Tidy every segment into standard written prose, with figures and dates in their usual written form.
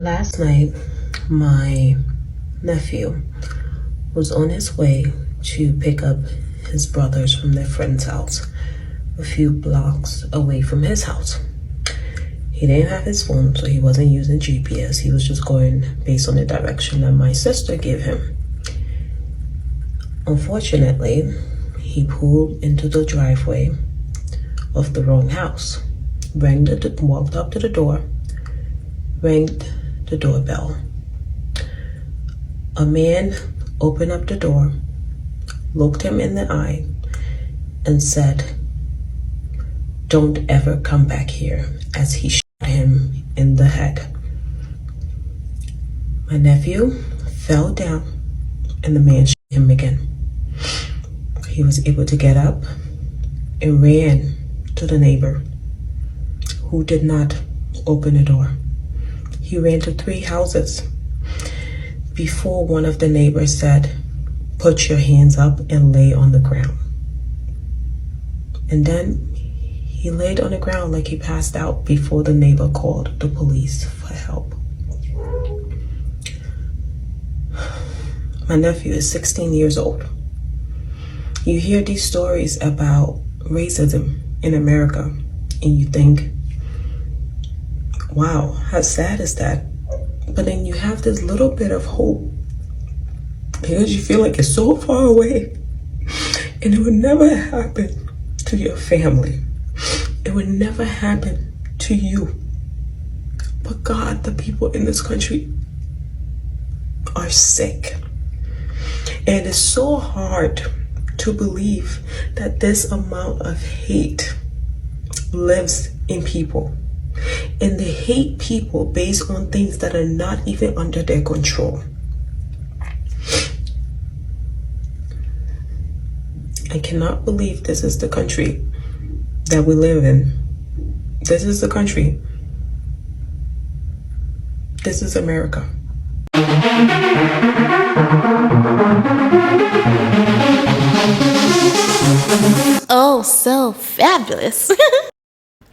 Last night, my nephew was on his way to pick up his brothers from their friend's house a few blocks away from his house. He didn't have his phone, so he wasn't using GPS. He was just going based on the direction that my sister gave him. Unfortunately, he pulled into the driveway of the wrong house, walked up to the door, rang the doorbell. A man opened up the door, looked him in the eye, and said, "Don't ever come back here," as he shot him in the head. My nephew fell down and the man shot him again. He was able to get up and ran to the neighbor, who did not open the door. He ran to 3 houses before one of the neighbors said, "Put your hands up and lay on the ground." And then he laid on the ground like he passed out before the neighbor called the police for help. My nephew is 16 years old. You hear these stories about racism in America and you think, wow, how sad is that? But then you have this little bit of hope because you feel like it's so far away and it would never happen to your family. It would never happen to you. But God, the people in this country are sick. And it's so hard to believe that this amount of hate lives in people. And they hate people based on things that are not even under their control. I cannot believe this is the country that we live in. This is the country. This is America. Oh, so fabulous.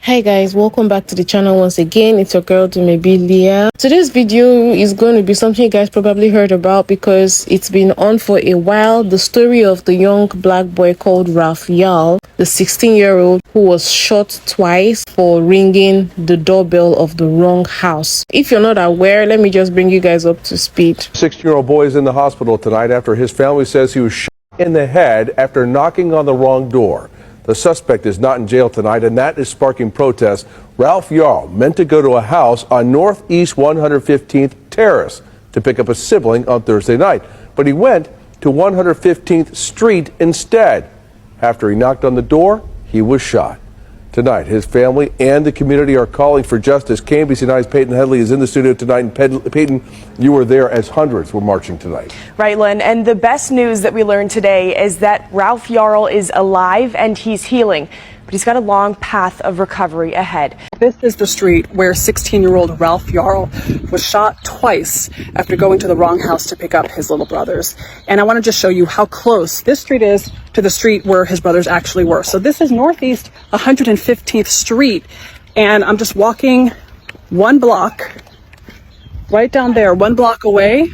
Hey guys, welcome back to the channel once again. It's your girl Dumebi Leah. Today's video is going to be something you guys probably heard about because it's been on for a while. The story of the young black boy called Ralph Yarl, the 16-year-old who was shot twice for ringing the doorbell of the wrong house. If you're not aware, let me just bring you guys up to speed. 16-year-old boy is in the hospital tonight after his family says he was shot in the head after knocking on the wrong door. The suspect is not in jail tonight, and that is sparking protests. Ralph Yarl meant to go to a house on Northeast 115th Terrace to pick up a sibling on Thursday night, but he went to 115th Street instead. After he knocked on the door, he was shot. Tonight, his family and the community are calling for justice. KMBC 9's Peyton Headley is in the studio tonight. And Peyton, you were there as hundreds were marching tonight. Right, Lynn. And the best news that we learned today is that Ralph Yarl is alive and he's healing. But he's got a long path of recovery ahead. This is the street where 16-year-old Ralph Yarl was shot twice after going to the wrong house to pick up his little brothers. And I want to just show you how close this street is to the street where his brothers actually were. So this is Northeast 115th Street. And I'm just walking 1 block right down there, 1 block away,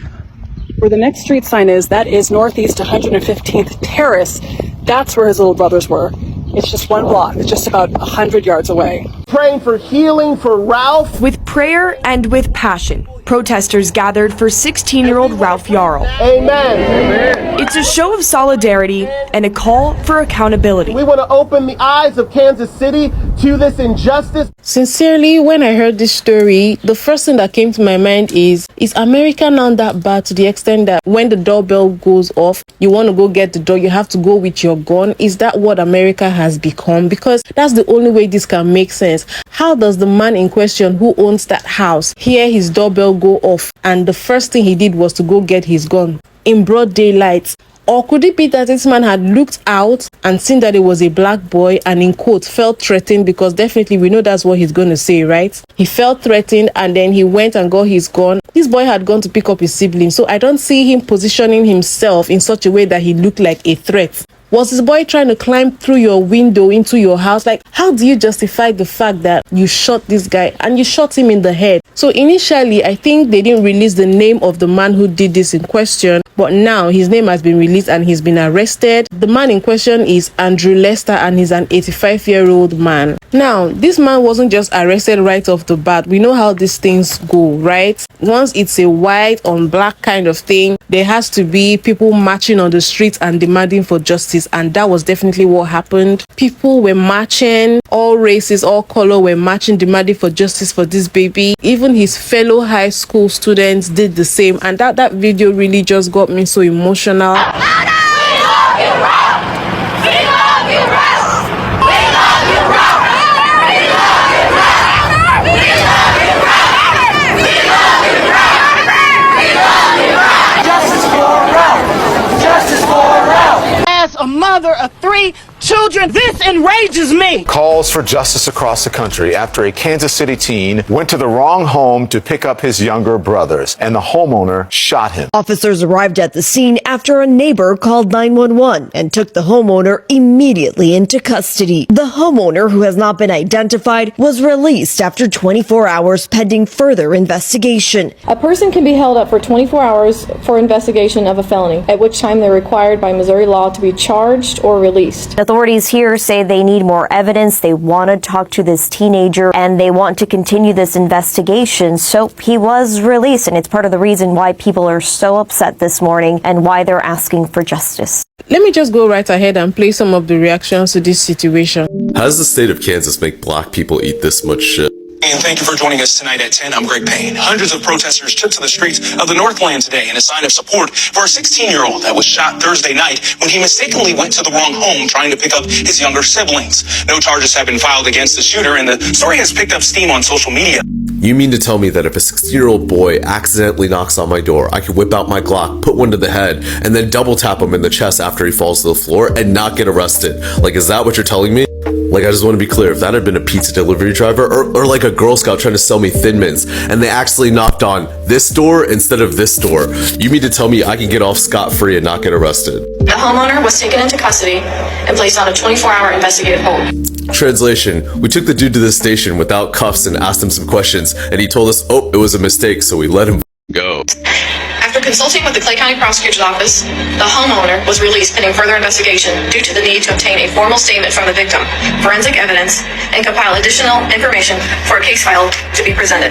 where the next street sign is. That is Northeast 115th Terrace. That's where his little brothers were. It's just 1 block. It's just about 100 yards away. Praying for healing for Ralph. With prayer and with passion, protesters gathered for 16-year-old Ralph Yarl. Amen. It's a show of solidarity and a call for accountability. We want to open the eyes of Kansas City to this injustice. Sincerely, when I heard this story, the first thing that came to my mind is America now that bad to the extent that when the doorbell goes off, you want to go get the door, you have to go with your gun? Is that what America has become? Because that's the only way this can make sense. How does the man in question who owns that house hear his doorbell go off and the first thing he did was to go get his gun in broad daylight? Or could it be that this man had looked out and seen that it was a black boy and in quotes felt threatened, because definitely we know that's what he's going to say, right? He felt threatened and then he went and got his gun. This boy had gone to pick up his sibling, so I don't see him positioning himself in such a way that he looked like a threat Was his boy trying to climb through your window into your house? Like, how do you justify the fact that you shot this guy and you shot him in the head? So initially, I think they didn't release the name of the man who did this in question, but now his name has been released and he's been arrested. The man in question is Andrew Lester and he's an 85-year-old man. Now, this man wasn't just arrested right off the bat. We know how these things go, right? Once it's a white on black kind of thing, there has to be people marching on the streets and demanding for justice, and that was definitely what happened. People were marching, all races, all color were marching, demanding for justice for this baby. Even his fellow high school students did the same, and that video really just got me so emotional. As a mother of 3 children, this enrages me. Calls for justice across the country after a Kansas City teen went to the wrong home to pick up his younger brothers, and the homeowner shot him. Officers arrived at the scene after a neighbor called 911 and took the homeowner immediately into custody. The homeowner, who has not been identified, was released after 24 hours pending further investigation. A person can be held up for 24 hours for investigation of a felony, at which time they're required by Missouri law to be charged or released. Authorities here say they need more evidence. They want to talk to this teenager and they want to continue this investigation. So he was released, and it's part of the reason why people are so upset this morning and why they're asking for justice. Let me just go right ahead and play some of the reactions to this situation. How does the state of Kansas make black people eat this much shit? And thank you for joining us tonight at 10. I'm Greg Payne. Hundreds of protesters took to the streets of the Northland today in a sign of support for a 16-year-old that was shot Thursday night when he mistakenly went to the wrong home trying to pick up his younger siblings. No charges have been filed against the shooter, and the story has picked up steam on social media. You mean to tell me that if a 16-year-old boy accidentally knocks on my door, I could whip out my Glock, put one to the head, and then double tap him in the chest after he falls to the floor and not get arrested? Like, is that what you're telling me? Like, I just want to be clear, if that had been a pizza delivery driver or like a Girl Scout trying to sell me Thin Mints and they actually knocked on this door instead of this door, you mean to tell me I can get off scot-free and not get arrested? The homeowner was taken into custody and placed on a 24-hour investigative hold. Translation, we took the dude to the station without cuffs and asked him some questions, and he told us, oh, it was a mistake, so we let him go. After consulting with the Clay County Prosecutor's Office, the homeowner was released pending further investigation due to the need to obtain a formal statement from the victim, forensic evidence, and compile additional information for a case file to be presented.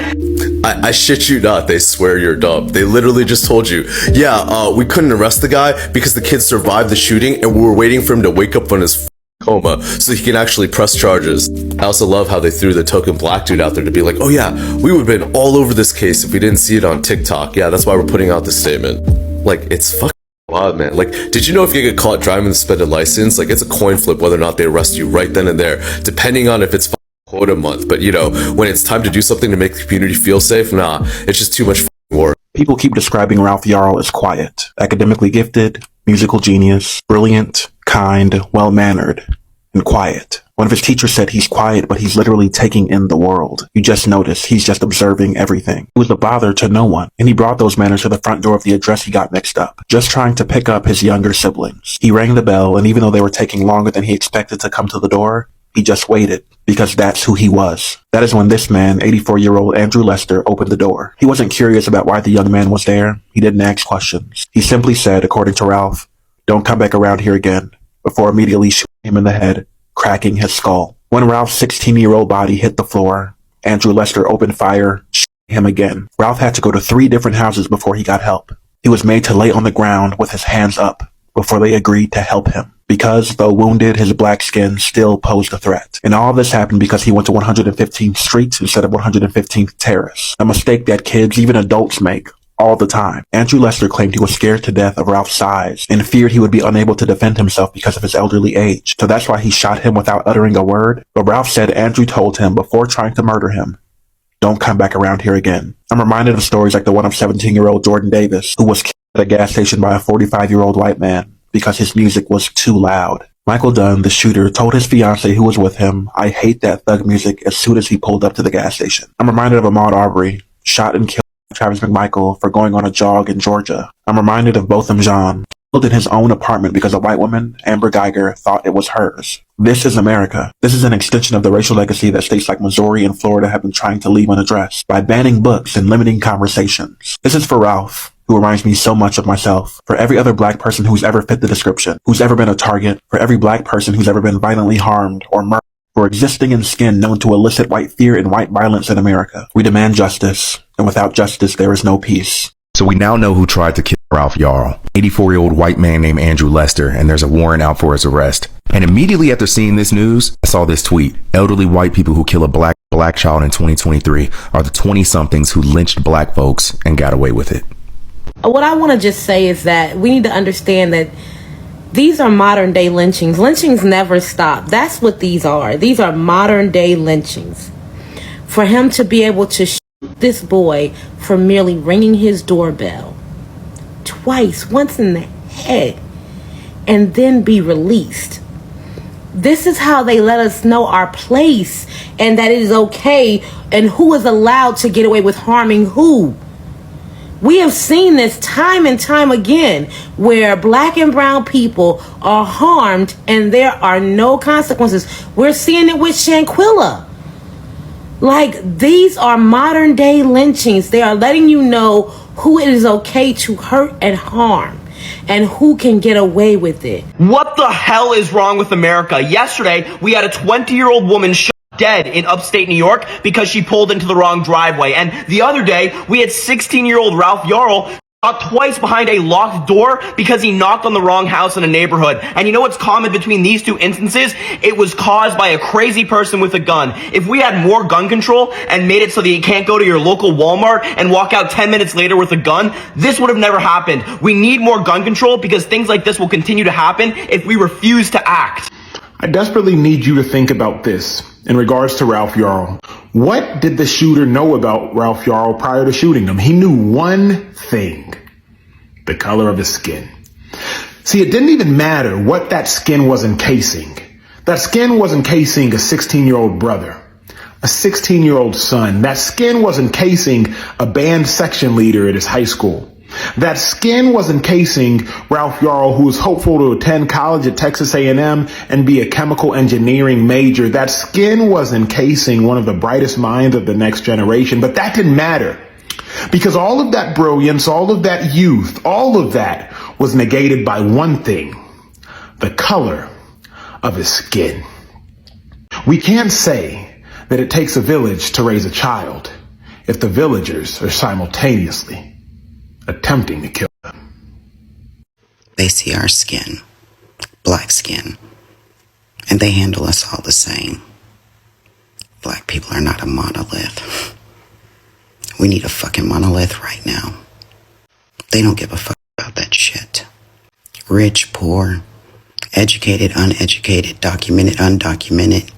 I shit you not, they swear you're dumb. They literally just told you, yeah, we couldn't arrest the guy because the kid survived the shooting and we were waiting for him to wake up from his coma so he can actually press charges. I also love how they threw the token black dude out there to be like, oh yeah, we would have been all over this case if we didn't see it on TikTok. Yeah, that's why we're putting out this statement. Like, it's fucking wild, man. Like, did you know if you get caught driving with a suspended license, like, it's a coin flip whether or not they arrest you right then and there, depending on if it's quota month. But you know, when it's time to do something to make the community feel safe, nah, it's just too much work. People keep describing Ralph Yarl as quiet, academically gifted, musical genius, brilliant, kind, well-mannered, and quiet. One of his teachers said he's quiet, but he's literally taking in the world. You just notice he's just observing everything. He was a bother to no one, and he brought those manners to the front door of the address he got mixed up, just trying to pick up his younger siblings. He rang the bell, and even though they were taking longer than he expected to come to the door, he just waited, because that's who he was. That is when this man, 84-year-old Andrew Lester, opened the door. He wasn't curious about why the young man was there. He didn't ask questions. He simply said, according to Ralph, "Don't come back around here again," before immediately shooting him in the head, cracking his skull. When Ralph's 16-year-old body hit the floor, Andrew Lester opened fire, shooting him again. Ralph had to go to 3 different houses before he got help. He was made to lay on the ground with his hands up before they agreed to help him, because, though wounded, his black skin still posed a threat. And all this happened because he went to 115th Street instead of 115th Terrace, a mistake that kids, even adults, make all the time. Andrew Lester claimed he was scared to death of Ralph's size and feared he would be unable to defend himself because of his elderly age. So that's why he shot him without uttering a word. But Ralph said Andrew told him before trying to murder him, "Don't come back around here again." I'm reminded of stories like the one of 17-year-old Jordan Davis, who was killed at a gas station by a 45-year-old white man because his music was too loud. Michael Dunn, the shooter, told his fiancée who was with him, "I hate that thug music," as soon as he pulled up to the gas station. I'm reminded of Ahmaud Arbery, shot and killed Travis McMichael for going on a jog in Georgia. I'm reminded of Botham Jean, in his own apartment because a white woman, Amber Geiger, thought it was hers. This is America. This is an extension of the racial legacy that states like Missouri and Florida have been trying to leave unaddressed by banning books and limiting conversations. This is for Ralph, who reminds me so much of myself, for every other black person who's ever fit the description, who's ever been a target, for every black person who's ever been violently harmed or murdered, for existing in skin known to elicit white fear and white violence in America. We demand justice, and without justice, there is no peace. So we now know who tried to kill Ralph Yarl, 84-year-old white man named Andrew Lester, and there's a warrant out for his arrest. And immediately after seeing this news, I saw this tweet. Elderly white people who kill a black child in 2023 are the 20-somethings who lynched black folks and got away with it. What I want to just say is that we need to understand that these are modern day lynchings. Lynchings never stop. That's what these are. These are modern day lynchings. For him to be able to shoot this boy for merely ringing his doorbell twice, once in the head, and then be released. This is how they let us know our place and that it is okay and who is allowed to get away with harming who. We have seen this time and time again where black and brown people are harmed and there are no consequences. We're seeing it with Shanquilla. Like, these are modern day lynchings. They are letting you know who it is okay to hurt and harm and who can get away with it. What the hell is wrong with America? Yesterday, we had a 20-year-old woman shot dead in upstate New York because she pulled into the wrong driveway. And the other day, we had 16-year-old Ralph Yarl shot twice behind a locked door because he knocked on the wrong house in a neighborhood. And you know what's common between these two instances? It was caused by a crazy person with a gun. If we had more gun control and made it so that you can't go to your local Walmart and walk out 10 minutes later with a gun, this would have never happened. We need more gun control because things like this will continue to happen if we refuse to act. I desperately need you to think about this in regards to Ralph Yarl. What did the shooter know about Ralph Yarl prior to shooting him? He knew one thing: the color of his skin. See, it didn't even matter what that skin was encasing. That skin was encasing a 16-year-old brother, a 16-year-old son. That skin was encasing a band section leader at his high school. That skin was encasing Ralph Yarl, who was hopeful to attend college at Texas A&M and be a chemical engineering major. That skin was encasing one of the brightest minds of the next generation. But that didn't matter, because all of that brilliance, all of that youth, all of that was negated by one thing: the color of his skin. We can't say that it takes a village to raise a child if the villagers are simultaneously attempting to kill them. They see our skin, black skin, and they handle us all the same. Black people are not a monolith. We need a fucking monolith right now. They don't give a fuck about that shit. Rich, poor, educated, uneducated, documented, undocumented,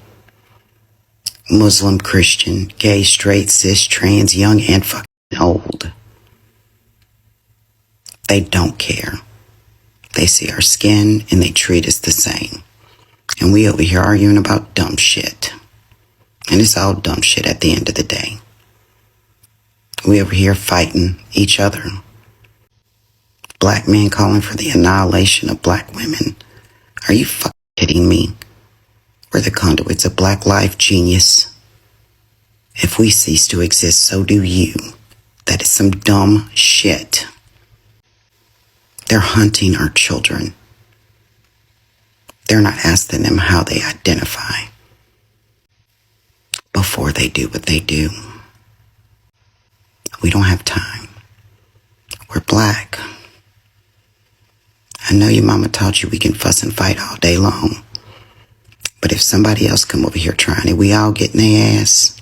Muslim, Christian, gay, straight, cis, trans, young, and fucking old. They don't care. They see our skin and they treat us the same. And we over here arguing about dumb shit. And it's all dumb shit at the end of the day. We over here fighting each other. Black men calling for the annihilation of black women. Are you fucking kidding me? We're the conduits of black life, genius. If we cease to exist, so do you. That is some dumb shit. They're hunting our children. They're not asking them how they identify before they do what they do. We don't have time. We're black. I know your mama taught you we can fuss and fight all day long. But if somebody else come over here trying it, we all get in their ass.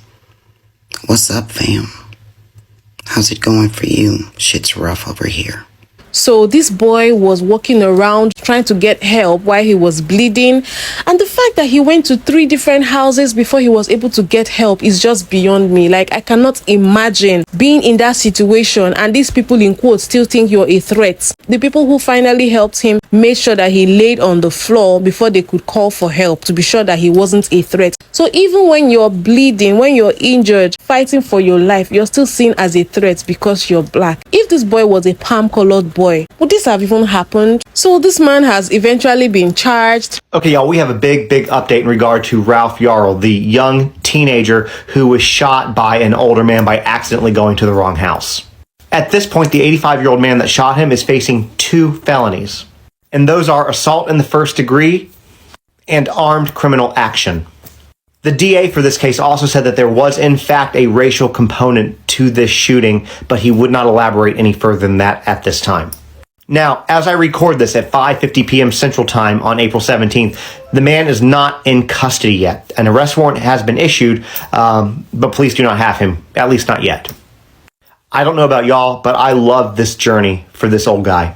What's up, fam? How's it going for you? Shit's rough over here. So this boy was walking around trying to get help while he was bleeding. And the fact that he went to 3 different houses before he was able to get help is just beyond me. Like, I cannot imagine being in that situation and these people in quotes still think you're a threat. The people who finally helped him made sure that he laid on the floor before they could call for help to be sure that he wasn't a threat. So even when you're bleeding, when you're injured, fighting for your life, you're still seen as a threat because you're black. If this boy was a palm-colored boy, would this have even happened? So this man has eventually been charged. Okay, y'all, we have a big update in regard to Ralph Yarl, the young teenager who was shot by an older man by accidentally going to the wrong house. At this point, the 85-year-old man that shot him is facing 2 felonies. And those are assault in the first degree and armed criminal action. The DA for this case also said that there was in fact a racial component to this shooting, but he would not elaborate any further than that at this time. Now, as I record this at 5:50 p.m. Central Time on April 17th, the man is not in custody yet. An arrest warrant has been issued, but police do not have him, at least not yet. I don't know about y'all, but I love this journey for this old guy.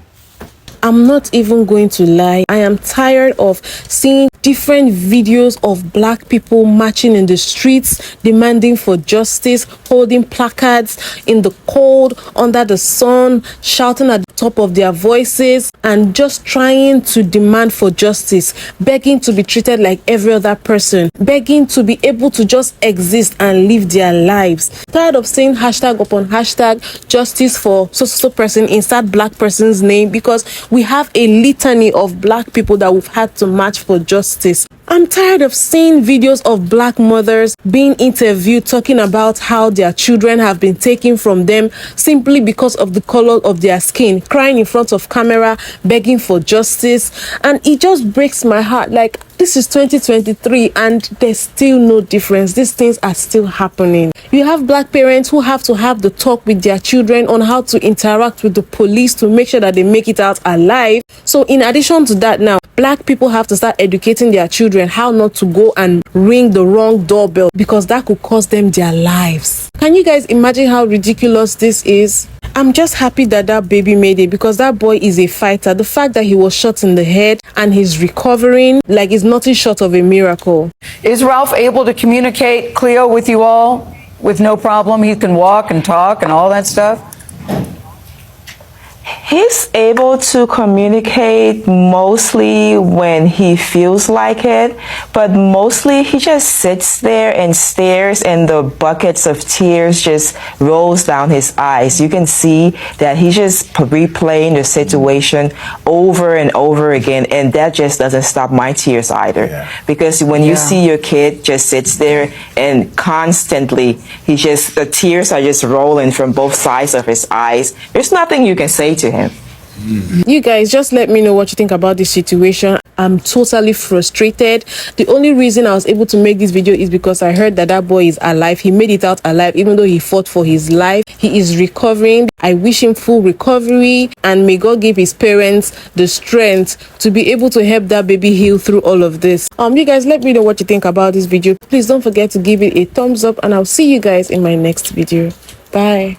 I'm not even going to lie. I am tired of seeing different videos of black people marching in the streets, demanding for justice, holding placards in the cold, under the sun, shouting at the top of their voices, and just trying to demand for justice, begging to be treated like every other person, begging to be able to just exist and live their lives. Tired of saying hashtag upon hashtag justice for so person, insert black person's name, because we have a litany of black people that we've had to march for justice. I'm tired of seeing videos of black mothers being interviewed talking about how their children have been taken from them simply because of the color of their skin, crying in front of camera, begging for justice. And it just breaks my heart. Like, this is 2023 and there's still no difference. These things are still happening. You have black parents who have to have the talk with their children on how to interact with the police to make sure that they make it out alive. So in addition to that, now black people have to start educating their children how not to go and ring the wrong doorbell, because that could cost them their lives. Can you guys imagine how ridiculous this is? I'm just happy that that baby made it, because that boy is a fighter. The fact that he was shot in the head and he's recovering, like, is nothing short of a miracle. Is Ralph able to communicate, Cleo, with you all with no problem? He can walk and talk and all that stuff? He's able to communicate mostly when he feels like it, but mostly he just sits there and stares, and the buckets of tears just rolls down his eyes. You can see that he's just replaying the situation over and over again, and that just doesn't stop my tears either. Because when you see your kid just sits there and constantly, the tears are just rolling from both sides of his eyes, there's nothing you can say to him. You guys, just let me know what you think about this situation. I'm totally frustrated. The only reason I was able to make this video is because I heard that that boy is alive. He made it out alive, even though he fought for his life. He is recovering. I wish him full recovery, and may God give his parents the strength to be able to help that baby heal through all of this. You guys, let me know what you think about this video. Please don't forget to give it a thumbs up, and I'll see you guys in my next video. Bye.